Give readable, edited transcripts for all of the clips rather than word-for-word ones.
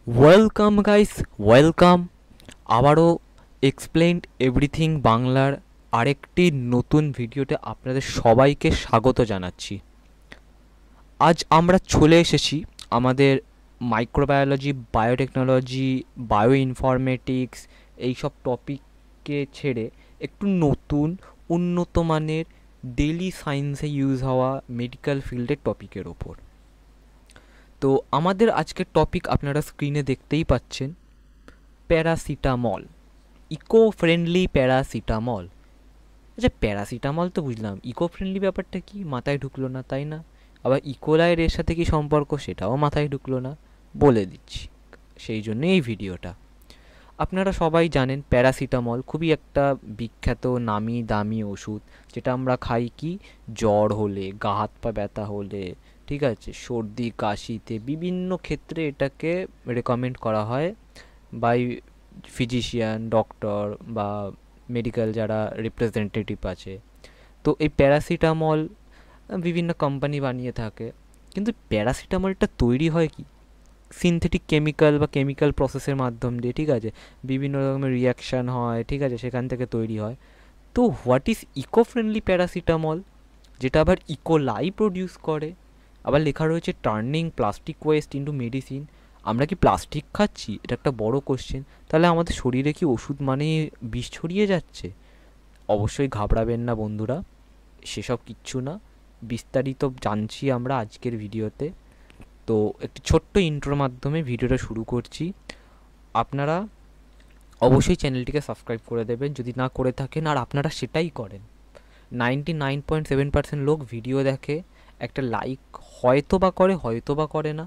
Welcome guys, welcome. আবারও explained everything বাংলার আরেকটি নতুন ভিডিওতে আপনাদের সবাইকে স্বাগত জানাচ্ছি। আজ আমরা চলে এসেছি আমাদের মাইক্রোবায়োলজি, বায়োটেকনোলজি, বায়ো ইনফরমেটিক্স এইসব টপিককে ছেড়ে একটু নতুন উন্নত মানের ডেইলি সায়েন্সে ইউজ হওয়া মেডিকেল ফিল্ডের টপিকের ওপর। তো আমাদের আজকের টপিক আপনারা স্ক্রিনে দেখতেই পাচ্ছেন, প্যারাসিটামল, ইকো ফ্রেন্ডলি প্যারাসিটামল। আচ্ছা, প্যারাসিটামল তো বুঝলাম, ইকো ফ্রেন্ডলি ব্যাপারটা কি মাথায় ঢুকলো না, তাই না? আবার ইকোলাইয়ের এর সাথে কি সম্পর্ক সেটাও মাথায় ঢুকলো না। বলে দিচ্ছি, সেই জন্য এই ভিডিওটা। আপনারা সবাই জানেন প্যারাসিটামল খুবই একটা বিখ্যাত নামি দামি ওষুধ, যেটা আমরা খাই কি জ্বর হলে, গা হাত পা ব্যথা হলে, ঠিক আছে, সর্দি কাশিতে বিভিন্ন ক্ষেত্রে এটাকে রেকমেন্ড করা হয় বাই ফিজিশিয়ান, ডক্টর বা মেডিকেল যারা রিপ্রেজেন্টেটিভ আছে। তো এই প্যারাসিটামল বিভিন্ন কোম্পানি বানিয়ে থাকে, কিন্তু প্যারাসিটামলটা তৈরি হয় কি সিনথেটিক কেমিক্যাল বা কেমিক্যাল প্রসেসের মাধ্যম দিয়ে, ঠিক আছে, বিভিন্ন রকমের রিয়াকশান হয়, ঠিক আছে, সেখান থেকে তৈরি হয়। তো what is eco friendly paracetamol, যেটা আবার ইকোলাই প্রডিউস করে? আবার লেখা রয়েছে turning plastic waste into medicine. আমরা কি প্লাস্টিক খাচ্ছি? এটা একটা বড় কোশ্চেন। তাহলে আমাদের শরীরে কি ওষুধ মানে বিষ ছড়িয়ে যাচ্ছে? অবশ্যই ঘাবড়াবেন না বন্ধুরা, সেসব কিচ্ছু না। বিস্তারিত জানছি আমরা আজকের ভিডিওতে। তো একটি ছোট্ট ইন্ট্রোর মাধ্যমে ভিডিওটা শুরু করছি। আপনারা অবশ্যই চ্যানেলটিকে সাবস্ক্রাইব করে দেবেন যদি না করে থাকেন, আর আপনারা সেটাই করেন। 99.7% লোক ভিডিও দেখে, একটা লাইক হয়তো বা করে, হয়তো বা করে না,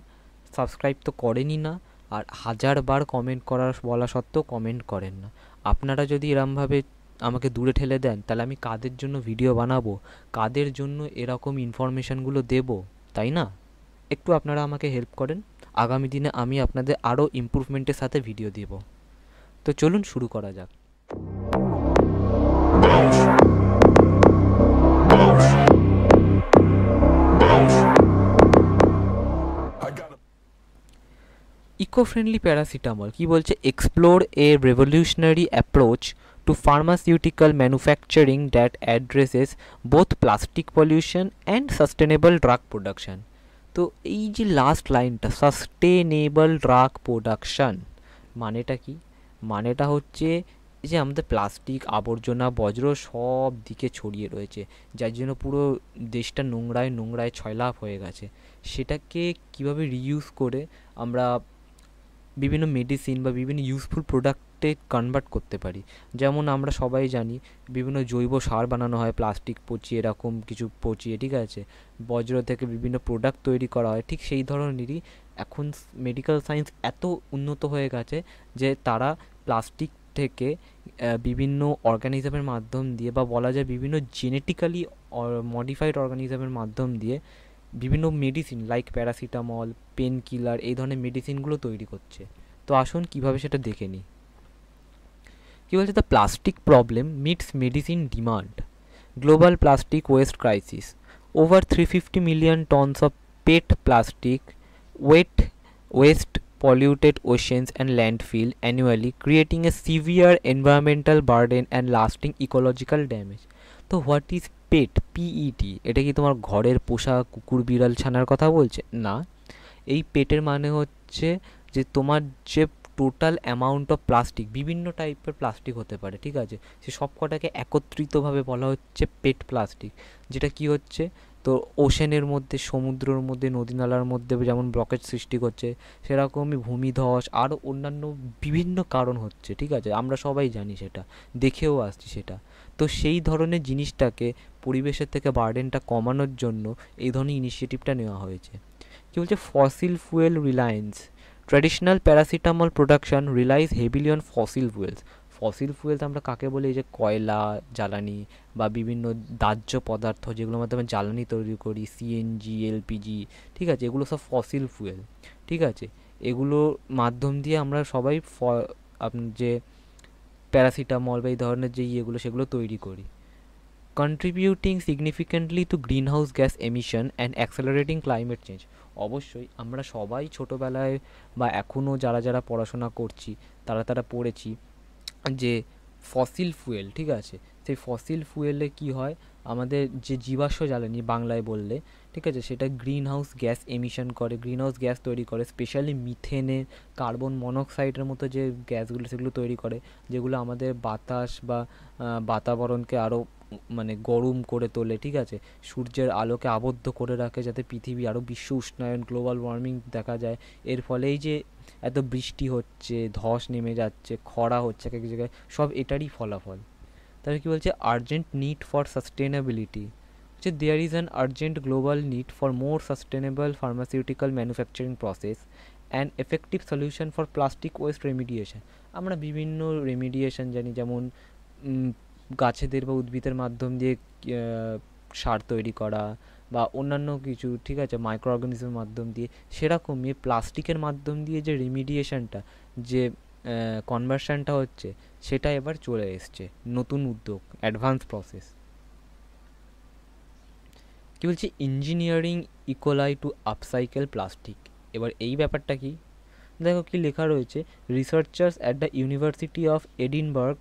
সাবস্ক্রাইব তো করেনই না, আর হাজারবার কমেন্ট করার বলা সত্ত্বেও কমেন্ট করেন না। আপনারা যদি এরমভাবে আমাকে দূরে ঠেলে দেন, তাহলে আমি কাদের জন্য ভিডিও বানাবো, কাদের জন্য এরকম ইনফরমেশানগুলো দেবো, তাই না? একটু আপনারা আমাকে হেল্প করেন, আগামী দিনে আমি আপনাদের আরও ইমপ্রুভমেন্টের সাথে ভিডিও দেব। তো চলুন শুরু করা যাক। ইকো-ফ্রেন্ডলি প্যারাসিটামল কি বলছে? Explore A revolutionary approach to pharmaceutical manufacturing that addresses both plastic pollution and sustainable drug production. তো এই যে লাস্ট লাইনটা, সাস্টেনেবল ড্রাগ প্রোডাকশন, মানেটা কি? মানেটা হচ্ছে যে আমাদের প্লাস্টিক আবর্জনা বজ্র সব দিকে ছড়িয়ে রয়েছে, যার জন্য পুরো দেশটা নোংরায় নোংরায় ছয়লাপ হয়ে গেছে। সেটাকে কিভাবে রিইউজ করে আমরা বিভিন্ন মেডিসিন বা বিভিন্ন ইউজফুল প্রোডাক্টে কনভার্ট করতে পারি। যেমন আমরা সবাই জানি বিভিন্ন জৈব সার বানানো হয় প্লাস্টিক পচিয়ে, এরকম কিছু পচিয়ে, ঠিক আছে, বজ্র থেকে বিভিন্ন প্রোডাক্ট তৈরি করা হয়। ঠিক সেই ধরনেরই এখন মেডিকেল সায়েন্স এত উন্নত হয়ে গেছে যে তারা প্লাস্টিক থেকে বিভিন্ন অর্গানিজমের মাধ্যম দিয়ে, বা বলা যায় বিভিন্ন জেনেটিক্যালি মডিফাইড অর্গানিজমের মাধ্যম দিয়ে বিভিন্ন medicine like paracetamol, pain killer, এই ধরনের মেডিসিনগুলো তৈরি করছে। তো আসুন কীভাবে সেটা দেখে নিই। কী বলছে? The plastic problem meets medicine demand, global plastic waste crisis, over 350 million tons of PET plastic waste polluted oceans and landfill annually, creating a severe environmental burden and lasting ecological damage. তো what is pet, PET? এটা কি তোমার ঘরের পোষা কুকুর বিড়াল ছানার কথা বলছে? না, এই পেটের মানে হচ্ছে যে তোমার যে টোটাল অ্যামাউন্ট অফ প্লাস্টিক, বিভিন্ন টাইপের প্লাস্টিক হতে পারে, ঠিক আছে, সে সব কটাকে একত্রিতভাবে বলা হচ্ছে পেট প্লাস্টিক। যেটা কি হচ্ছে, তো ওশেনের মধ্যে, সমুদ্রের মধ্যে, নদী নালার মধ্যে যেমন ব্লকেজ সৃষ্টি করছে, সেরকমই ভূমিধস আর অন্যান্য বিভিন্ন কারণ হচ্ছে, ঠিক আছে, আমরা সবাই জানি, সেটা দেখেও আসছি সেটা। তো সেই ধরনের জিনিসটাকে, পরিবেশের থেকে বার্ডেনটা কমানোর জন্য এই ধরনের ইনিশিয়েটিভটা নেওয়া হয়েছে। কী বলছে? Fossil fuel Reliance, traditional paracetamol production realise heavily on fossil fuels. Fossil fuels আমরা কাকে বলি? এই যে কয়লা জ্বালানি বা বিভিন্ন দাহ্য পদার্থ যেগুলোর মাধ্যমে জ্বালানি তৈরি করি, সিএনজি, এলপিজি, ঠিক আছে, এগুলো সব ফসিল ফুয়েল, ঠিক আছে। এগুলোর মাধ্যম দিয়ে আমরা সবাই যে প্যারাসিটামল বা এই ধরনের যে ইয়েগুলো সেগুলো তৈরি করি, contributing significantly to greenhouse gas emission and accelerating climate change. অবশ্যই আমরা সবাই ছোটোবেলায় বা এখনও যারা যারা পড়াশোনা করছি তারা পড়েছি যে ফসিল ফুয়েল, ঠিক আছে, সেই ফসিল ফুয়েলে কি হয়, আমাদের যে জীবাশ্ম জ্বালানি বাংলায় বললে, ঠিক আছে, সেটা গ্রিন হাউস গ্যাস এমিশন করে, গ্রিন হাউস গ্যাস তৈরি করে, স্পেশালি মিথেনের, কার্বন মনোক্সাইডের মতো যে গ্যাসগুলো সেগুলো তৈরি করে, যেগুলো আমাদের বাতাস বা বাতাবরণকে আরও মানে গরম করে তোলে, ঠিক আছে, সূর্যের আলোকে আবদ্ধ করে রাখে যাতে পৃথিবী আরও বিশ্ব উষ্ণায়ন, গ্লোবাল ওয়ার্মিং দেখা যায়। এর ফলেই যে এত বৃষ্টি হচ্ছে, ধস নেমে যাচ্ছে, খরা হচ্ছে এক এক জায়গায়, সব এটারই ফলাফল। তাহলে কী বলছে, আর্জেন্ট নিড ফর সাস্টেনেবিলিটি হচ্ছে there is an urgent global need for more sustainable pharmaceutical manufacturing process and effective solution for plastic waste remediation. আমরা বিভিন্ন রেমিডিয়েশন জানি, যেমন গাছেদের বা উদ্ভিদের মাধ্যম দিয়ে সার তৈরি করা বা অন্যান্য কিছু, ঠিক আছে, মাইক্রো অর্গানিজমের মাধ্যম দিয়ে, সেরকমই প্লাস্টিকের মাধ্যম দিয়ে যে রেমিডিয়েশনটা, যে কনভার্সনটা হচ্ছে, সেটা এবার চলে এসছে, নতুন উদ্যোগ, অ্যাডভান্স প্রসেস। কী বলছে, engineering E coli to upcycle plastic. এবার এই ব্যাপারটা কি, দেখো কি লেখা রয়েছে, researchers at the University of Edinburgh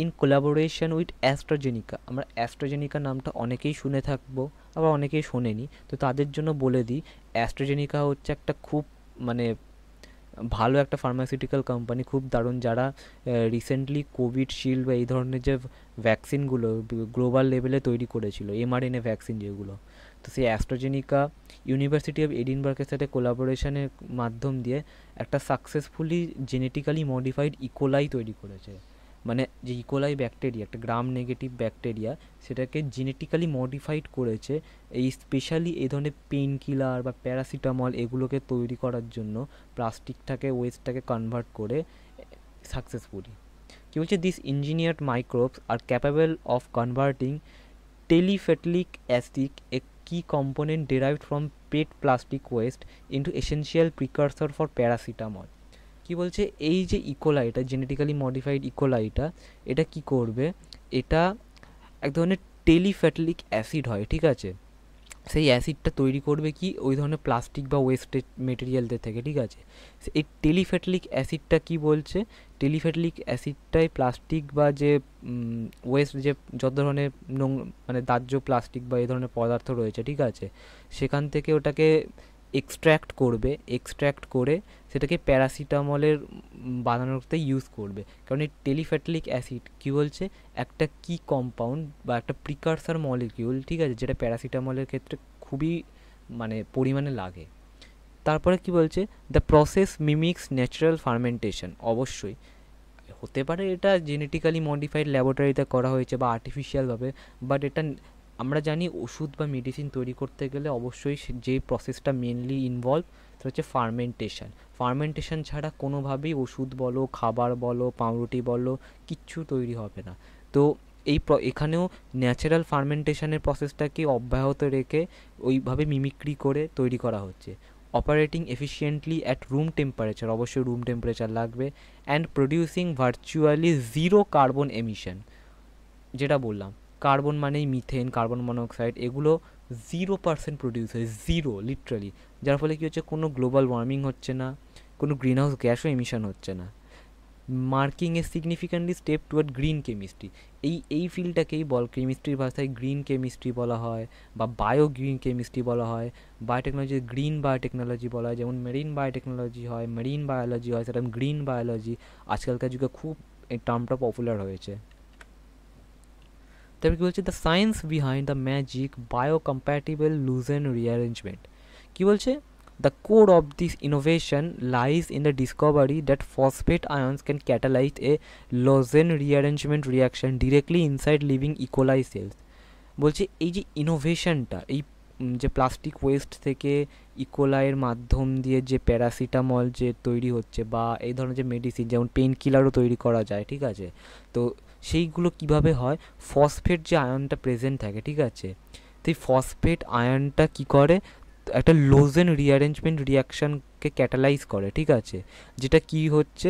in collaboration with AstraZeneca. আমরা অ্যাস্ট্রাজেনিকা নামটা অনেকেই শুনে থাকবো, আবার অনেকেই শোনেনি, তো তাদের জন্য বলে দিই, অ্যাস্ট্রাজেনিকা হচ্ছে একটা খুব মানে ভালো একটা ফার্মাসিউটিক্যাল কোম্পানি, খুব দারুণ, যারা রিসেন্টলি কোভিডশিল্ড বা এই ধরনের যে ভ্যাকসিনগুলো গ্লোবাল লেভেলে তৈরি করেছিল, এমআরএনএ ভ্যাকসিন যেগুলো, তো সেই অ্যাস্ট্রাজেনিকা ইউনিভার্সিটি অফ এডিনবার্গের সাথে কোলাবোরেশনের মাধ্যম দিয়ে একটা সাকসেসফুলি জেনেটিক্যালি মডিফাইড ইকোলাই তৈরি করেছে। মানে যে ইকোলাই ব্যাকটেরিয়া, একটা গ্রাম নেগেটিভ ব্যাকটেরিয়া, সেটাকে জেনেটিক্যালি মডিফাইড করেছে এই স্পেশালি এই ধরনের পেইন কিলার বা প্যারাসিটামল এগুলোকে তৈরি করার জন্য, প্লাস্টিকটাকে ওয়েস্টটাকে কনভার্ট করে সাকসেসফুলি। কি বলছে, this engineered microbes are capable of converting terephthalic acid, a key component derived from PET plastic waste into essential precursor for paracetamol। কি বলছে, এই যে ইকোলাইটা, জেনেটিক্যালি মডিফাইড ইকোলাইটা, এটা কি করবে, এটা এক ধরনের টেলিফ্যাটলিক অ্যাসিড হয়, ঠিক আছে, সেই অ্যাসিডটা তৈরি করবে কি ওই ধরনের প্লাস্টিক বা ওয়েস্টেজ মেটেরিয়ালদের থেকে, ঠিক আছে। এই টেলিফ্যাটলিক অ্যাসিডটা কি বলছে, টেলিফ্যাটলিক অ্যাসিডটাই প্লাস্টিক বা যে ওয়েস্ট, যে যত ধরনের মানে দাহ্য প্লাস্টিক বা এই ধরনের পদার্থ রয়েছে, ঠিক আছে, সেখান থেকে ওটাকে এক্সট্র্যাক্ট করে সেটাকে প্যারাসিটামলের বানানোতে ইউজ করবে। কারণ এই টেলিফ্যাটলিক অ্যাসিড কী বলছে, একটা কি কম্পাউন্ড বা একটা প্রিকারসার মলিকিউল, ঠিক আছে, যেটা প্যারাসিটামলের ক্ষেত্রে খুবই মানে পরিমাণে লাগে। তারপরে কি বলছে, the process mimics natural fermentation. অবশ্যই হতে পারে এটা জেনেটিক্যালি মডিফাইড ল্যাবরেটরিতে করা হয়েছে বা আর্টিফিশিয়ালভাবে, বাট এটা আমরা জানি ওষুধ বা মেডিসিন তৈরি করতে গেলে অবশ্যই যে প্রসেসটা মেনলি ইনভলভ সেটা হচ্ছে ফার্মেন্টেশন। ফার্মেন্টেশন ছাড়া কোনোভাবেই ওষুধ বলো, খাবার বলো, পাউরুটি বলো, কিচ্ছু তৈরি হবে না। তো এখানেও ন্যাচারাল ফার্মেন্টেশনের প্রসেসটাকে অব্যাহত রেখে ওইভাবে মিমিক্রি করে তৈরি করা হচ্ছে। Operating efficiently at room temperature, অবশ্যই রুম টেম্পারেচার লাগবে, and producing virtually zero carbon emission. যেটা বললাম, কার্বন মানেই মিথেন, কার্বন মনোক্সাইড, এগুলো 0% প্রডিউস হয়, জিরো লিটারালি, যার ফলে কী হচ্ছে, কোনো গ্লোবাল ওয়ার্মিং হচ্ছে না, কোনো গ্রিন হাউস গ্যাসও এমিশন হচ্ছে না। Marking a significantly step toward green chemistry. এই ফিল্ডটাকেই কেমিস্ট্রির ভাষায় গ্রিন কেমিস্ট্রি বলা হয় বা বায়ো গ্রিন কেমিস্ট্রি বলা হয়। বায়োটেকনোলজি গ্রিন বায়োটেকনোলজি বলা হয়, যেমন মেরিন বায়োটেকনোলজি হয়, মেরিন বায়োলজি হয়, সেরকম গ্রিন বায়োলজি আজকালকার যুগে খুব এই টার্মটা পপুলার হয়েছে। তারপর কী বলছে, the science behind the magic biocompatible Lossen rearrangement. কী বলছে, the core of this innovation lies in the discovery that phosphate ions can catalyze a Lawson rearrangement reaction directly inside living E. coli cells। বলছে এই যে ইনোভেশনটা, এই যে plastic waste থেকে ইকোলাইয়ের মাধ্যম দিয়ে যে প্যারাসিটামল যে তৈরি হচ্ছে বা এই ধরনের যে মেডিসিন, যেমন পেন কিলারও তৈরি করা যায়, ঠিক আছে, তো সেইগুলো কিভাবে হয়, ফসফেট যে আয়নটা প্রেজেন্ট থাকে, ঠিক আছে, তো এই ফসফেট আয়নটা কী করে, একটা লোজেন রিঅ্যারেঞ্জমেন্ট রিয়াকশানকে ক্যাটালাইজ করে, ঠিক আছে, যেটা কি হচ্ছে,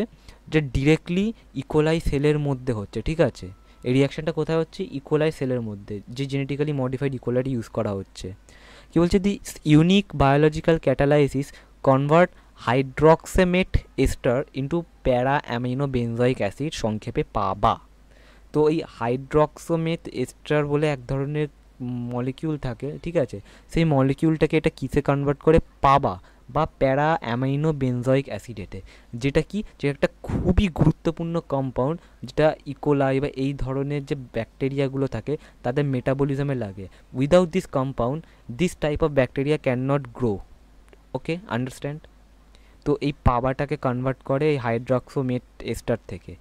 যে ডিরেক্টলি ইকোলাই সেলের মধ্যে হচ্ছে, ঠিক আছে। এই রিয়াকশানটা কোথায় হচ্ছে, ইকোলাই সেলের মধ্যে, যে জেনেটিক্যালি মডিফাইড ইকোলাইটি ইউজ করা হচ্ছে। কি বলছে, the unique biological catalysis convert hydroxamate ester into para amino benzoic acid, সংক্ষেপে পাবা। তো এই হাইড্রক্সোমেট এস্টার বলে এক ধরনের মলিকিউল থাকে, ঠিক আছে, সেই মলিকিউলটাকে এটা কিসে কনভার্ট করে, পাবা বা প্যারা অ্যামাইনো বেনজয়িক অ্যাসিডেটে, যেটা কি, যে একটা খুবই গুরুত্বপূর্ণ কম্পাউন্ড, যেটা ইকোলাই বা এই ধরনের যে ব্যাকটেরিয়াগুলো থাকে তাদের মেটাবলিজমে লাগে। Without this compound this type of bacteria can not grow. Okay, understand? তো এই পাবাটাকে কনভার্ট করে এই হাইড্রক্সোমেট এস্টার থেকে।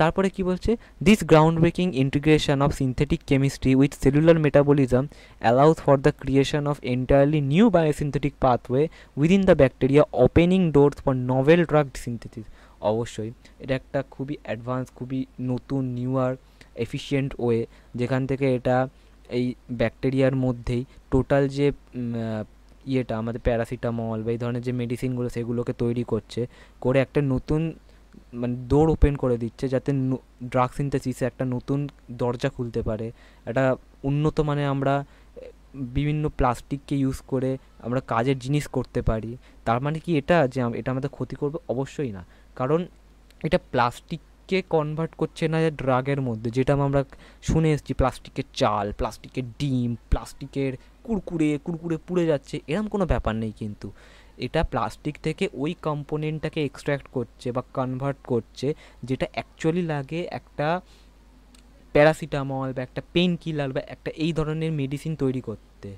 তারপরে কি বলছে, this ground breaking integration of synthetic chemistry with cellular metabolism allows for the creation of entirely new biosynthetic pathway within the bacteria, opening doors for novel drug synthesis. অবশ্যই এটা একটা খুবই অ্যাডভান্স, খুবই নতুন, নিউয়ার, এফিশিয়েন্ট ওয়ে, যেখান থেকে এটা এই ব্যাকটেরিয়ার মধ্যেই টোটাল যে ইয়েটা আমাদের প্যারাসিটামল বা এই ধরনের যে মেডিসিনগুলো সেগুলোকে তৈরি করছে, করে একটা নতুন মানে ডোর ওপেন করে দিচ্ছে, যাতে ড্রাগ সিনথেসিসে একটা নতুন দরজা খুলতে পারে। একটা উন্নত মানে আমরা বিভিন্ন প্লাস্টিককে ইউজ করে আমরা কাজের জিনিস করতে পারি। তার মানে কি এটা যে এটা আমাদের ক্ষতি করবে? অবশ্যই না, কারণ এটা প্লাস্টিককে কনভার্ট করছে না ড্রাগের মধ্যে, যেটা আমরা শুনে এসেছি, প্লাস্টিকের চাল, প্লাস্টিকের ডিম, প্লাস্টিকের কুরকুরে কুরকুরে পুড়ে যাচ্ছে, এরম কোনো ব্যাপার নেই। কিন্তু এটা প্লাস্টিক থেকে ওই কম্পোনেন্টটাকে এক্সট্র্যাক্ট করছে বা কনভার্ট করছে, যেটা অ্যাকচুয়ালি লাগে একটা প্যারাসিটামল বা একটা পেন কিলার বা একটা এই ধরনের মেডিসিন তৈরি করতে।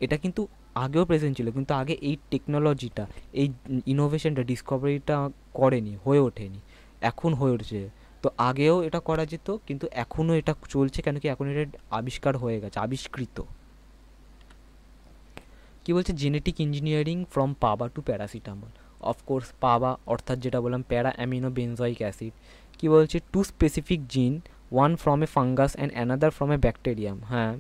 এটা কিন্তু আগেও প্রেজেন্ট ছিল, কিন্তু আগে এই টেকনোলজিটা, এই ইনোভেশনটা, ডিসকভারিটা করেনি, হয়ে ওঠেনি, এখন হয়ে উঠছে। তো আগেও এটা করা যেত, কিন্তু এখনও এটা চলছে, কেন কি এখন এটা আবিষ্কার হয়ে গেছে, আবিষ্কৃত। কি বলছে, জেনেটিক ইঞ্জিনিয়ারিং ফ্রম পাবা টু প্যারাসিটামল। অফকোর্স পাবা অর্থাৎ যেটা বললাম প্যারা অ্যামিনো বেনজয়িক অ্যাসিড। কি বলছে, টু স্পেসিফিক জিন, one from a fungus and another from a bacterium, হ্যাঁ,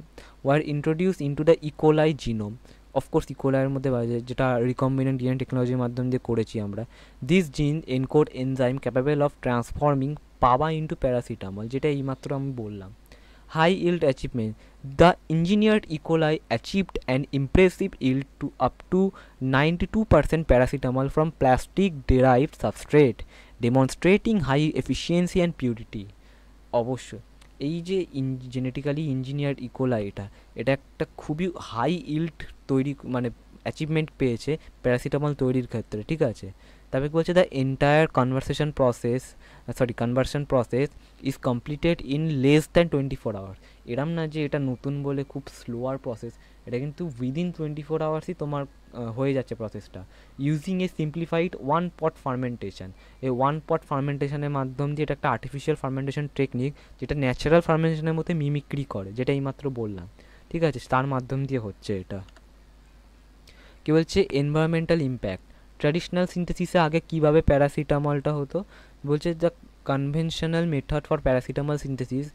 were introduced into the E. coli genome. Of course ইকোলাইয়ের মধ্যে যেটা রিকম্বিনেন্ট ডিএনএ টেকনোলজির মাধ্যমে দিয়ে করেছি আমরা। This gene encode enzyme capable of transforming PABA into paracetamol, যেটা এইমাত্র আমি বললাম। High yield achievement, the engineered E. coli achieved an impressive yield to up to 92% paracetamol from plastic derived substrate, demonstrating high efficiency and purity. অবশ্যই এই যে genetically engineered E. coli, এটা একটা খুবই হাই ইল্ড তৈরি মানে অ্যাচিভমেন্ট পেয়েছে প্যারাসিটামল তৈরির ক্ষেত্রে, ঠিক আছে। তারপরে কি বলছে, the entire conversion process is completed in less than 24 hours. এরম না যে এটা নতুন বলে খুব স্লোয়ার প্রসেস, এটা কিন্তু উইদিন 24 আওয়ার্সই তোমার হয়ে যাচ্ছে প্রসেসটা, using a simplified one pot fermentation. এই ওয়ান পট ফার্মেন্টেশনের মাধ্যম দিয়ে এটা একটা আর্টিফিশিয়াল ফার্মেন্টেশন টেকনিক, যেটা ন্যাচারাল ফার্মেন্টেশনের মধ্যে মিমিক্রি করে, যেটা এইমাত্র বললাম, ঠিক আছে, তার মাধ্যম দিয়ে হচ্ছে এটা। কী বলছে, এনভায়রনমেন্টাল ইম্প্যাক্ট, ট্র্যাডিশনাল সিনথেসিসে আগে কীভাবে প্যারাসিটামলটা হতো, বলছে the conventional method for paracetamol synthesis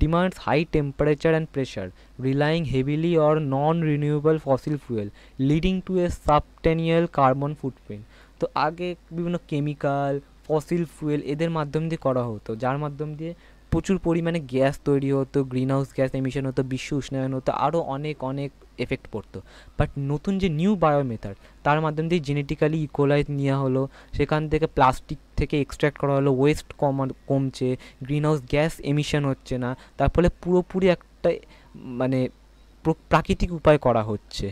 demands high temperature and pressure, relying heavily on non-renewable fossil fuel, leading to a substantial carbon footprint. তো আগে বিভিন্ন কেমিক্যাল, ফসিল ফুয়েল এদের মাধ্যম দিয়ে করা হতো, যার মাধ্যম দিয়ে প্রচুর পরিমাণে গ্যাস তৈরি হতো, গ্রিন হাউস গ্যাস এমিশন হতো, বিশ্ব উষ্ণায়ন হতো, আরও অনেক অনেক এফেক্ট পড়তো। বাট নতুন যে নিউ বায়োমেথড, তার মাধ্যম দিয়ে জেনেটিক্যালি ইকোলাই নেওয়া হলো, সেখান থেকে প্লাস্টিক থেকে এক্সট্র্যাক্ট করা হলো, ওয়েস্ট কমছে, গ্রিন হাউস গ্যাস এমিশন হচ্ছে না, তার ফলে পুরোপুরি একটা মানে প্রাকৃতিক উপায় করা হচ্ছে।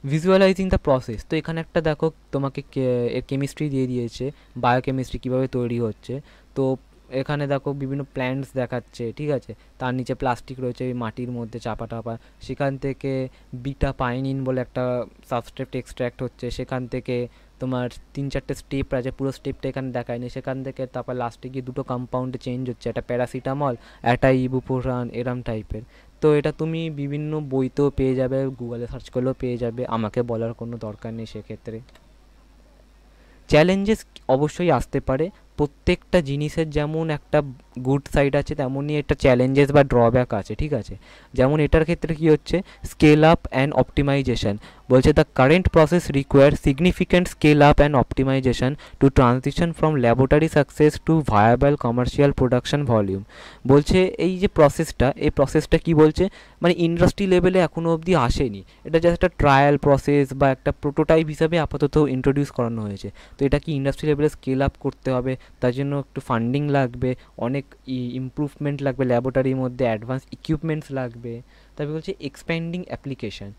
ভিজুয়ালাইজিং দ্য প্রসেস, তো এখানে একটা দেখো তোমাকে এর কেমিস্ট্রি দিয়ে দিয়েছে, বায়োকেমিস্ট্রি কীভাবে তৈরি হচ্ছে। তো এখানে দেখো বিভিন্ন প্ল্যান্টস দেখাচ্ছে, ঠিক আছে, তার নিচে প্লাস্টিক রয়েছে মাটির মধ্যে চাপা টাপা, সেখান থেকে বিটা পাইনিন বলে একটা সাবস্ট্রেট এক্সট্র্যাক্ট হচ্ছে, সেখান থেকে তোমার 3-4টে স্টেপ আছে, পুরো স্টেপটা এখানে দেখায়নি, সেখান থেকে তারপর লাস্টে গিয়ে দুটো কম্পাউন্ডে চেঞ্জ হচ্ছে, একটা প্যারাসিটামল, একটা ইবুপ্রোফেন, এরম টাইপের। তো এটা তুমি বিভিন্ন বইতেও পেয়ে যাবে, গুগলে সার্চ করলেও পেয়ে যাবে, আমাকে বলার কোনো দরকার নেই সেক্ষেত্রে। চ্যালেঞ্জেস অবশ্যই আসতে পারে, প্রত্যেকটা জিনিসের যেমন একটা গুড সাইড আছে তেমনই একটা চ্যালেঞ্জেস বা ড্রব্যাক আছে, ঠিক আছে। যেমন এটার ক্ষেত্রে কী হচ্ছে, স্কেল আপ অ্যান্ড অপটিমাইজেশন বলছে the current process require significant scale up and optimisation to transition from laboratory success to viable commercial production volume. বলছে এই যে প্রসেসটা, এই প্রসেসটা কী বলছে, মানে ইন্ডাস্ট্রি লেভেলে এখনও অবধি আসেনি, এটা জাস্ট একটা ট্রায়াল প্রসেস বা একটা প্রোটোটাইপ হিসাবে আপাতত ইন্ট্রোডিউস করানো হয়েছে। তো এটা কি ইন্ডাস্ট্রি লেভেলে স্কেল আপ করতে হবে, তার জন্য একটু ফান্ডিং লাগবে, অনেক ইমপ্রুভমেন্ট লাগবে, ল্যাবরেটরির মধ্যে অ্যাডভান্স ইকুইপমেন্টস লাগবে। তারপরে বলছে expanding application,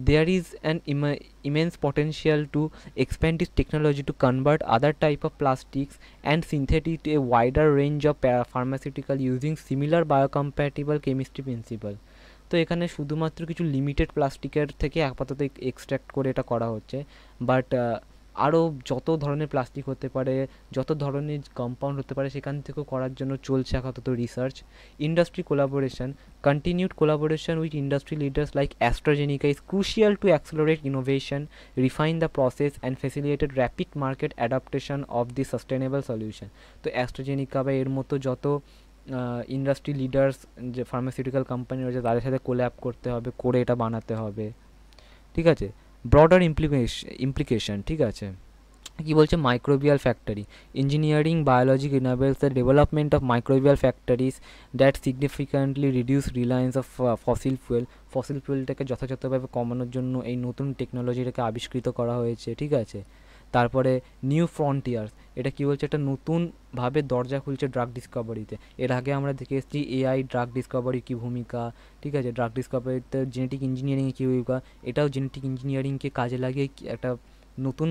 there is an immense potential to expand this technology to convert other type of plastics and synthetic to a wider range of pharmaceutical using similar biocompatible chemistry principle। তো এখানে শুধুমাত্র কিছু limited প্লাস্টিকের থেকে আপাতত extract করে এটা করা হচ্ছে, বাট আরও যত ধরনের প্লাস্টিক হতে পারে, যত ধরনের কম্পাউন্ড হতে পারে সেখান থেকেও করার জন্য চলছে আপাতত research. Industry collaboration, continued collaboration with industry leaders like AstraZeneca is crucial to accelerate innovation, refine the process and facilitate rapid market adaptation of the sustainable solution। তো AstraZeneca বা এর মতো যত ইন্ডাস্ট্রি লিডার্স, যে ফার্মাসিউটিক্যাল কোম্পানি রয়েছে তাদের সাথে collab করতে হবে, করে এটা বানাতে হবে, ঠিক আছে। ব্রডার ইমপ্লিকেশন, ঠিক আছে, কি বলছে, microbial factory engineering biology enables the development of microbial factories that significantly reduce reliance of fossil fuelটাকে যথাযথভাবে কমানোর জন্য এই নতুন টেকনোলজিটাকে আবিষ্কৃত করা হয়েছে, ঠিক আছে। তারপরে নিউ ফ্রন্টিয়ার্স, এটা কি বলছে, একটা নতুনভাবে দরজা খুলছে ড্রাগ ডিসকভারিতে। এর আগে আমরা দেখে এসেছি এআই ড্রাগ ডিসকভারি কী ভূমিকা, ঠিক আছে, ড্রাগ ডিসকভারিতে জেনেটিক ইঞ্জিনিয়ারিংয়ে কী ভূমিকা, এটাও জেনেটিক ইঞ্জিনিয়ারিংকে কাজে লাগিয়ে একটা নতুন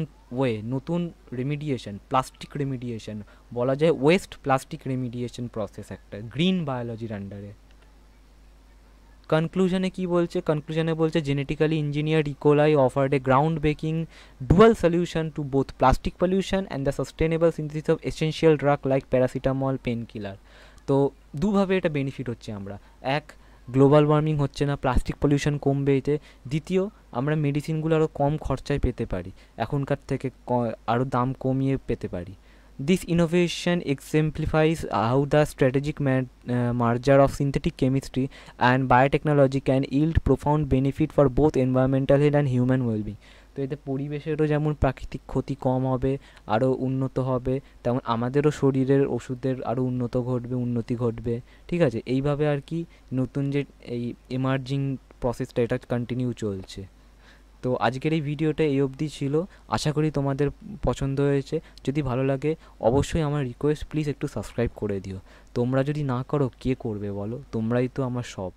নতুন রেমিডিয়েশন, প্লাস্টিক রেমিডিয়েশন বলা যায়, ওয়েস্ট প্লাস্টিক রেমিডিয়েশন প্রসেস একটা গ্রিন বায়োলজির আন্ডারে। কনক্লুশনে কি বলছে, কনক্লুশনে বলছে genetically engineered E. coli offered A ground breaking dual solution to both plastic pollution and the sustainable synthesis of essential drug like paracetamol, pain killer. তো দুভাবে এটা বেনিফিট হচ্ছে আমরা, এক, গ্লোবাল ওয়ার্মিং হচ্ছে না, প্লাস্টিক পলিউশন কমবে এতে। দ্বিতীয়, আমরা মেডিসিনগুলো আরও কম খরচায় পেতে পারি, এখনকার থেকে আরও দাম কমিয়ে পেতে পারি। This innovation exemplifies how the strategic merger of synthetic chemistry and biotechnology can yield profound benefit for both environmental health and human well-being। তো এতে পরিবেশেরও যেমন প্রাকৃতিক ক্ষতি কম হবে, আরও উন্নত হবে, তেমন আমাদেরও শরীরের ওষুধের আরও উন্নতি ঘটবে, ঠিক আছে। এইভাবে আর কি নতুন যে এই এমার্জিং প্রসেসটা এটা কন্টিনিউ চলছে। তো আজকের এই ভিডিওটা এই অবধি ছিল, আশা করি তোমাদের পছন্দ হয়েছে। যদি ভালো লাগে অবশ্যই আমার রিকোয়েস্ট, প্লিজ একটু সাবস্ক্রাইব করে দিও। তোমরা যদি না করো কে করবে বলো, তোমরাই তো আমার সব।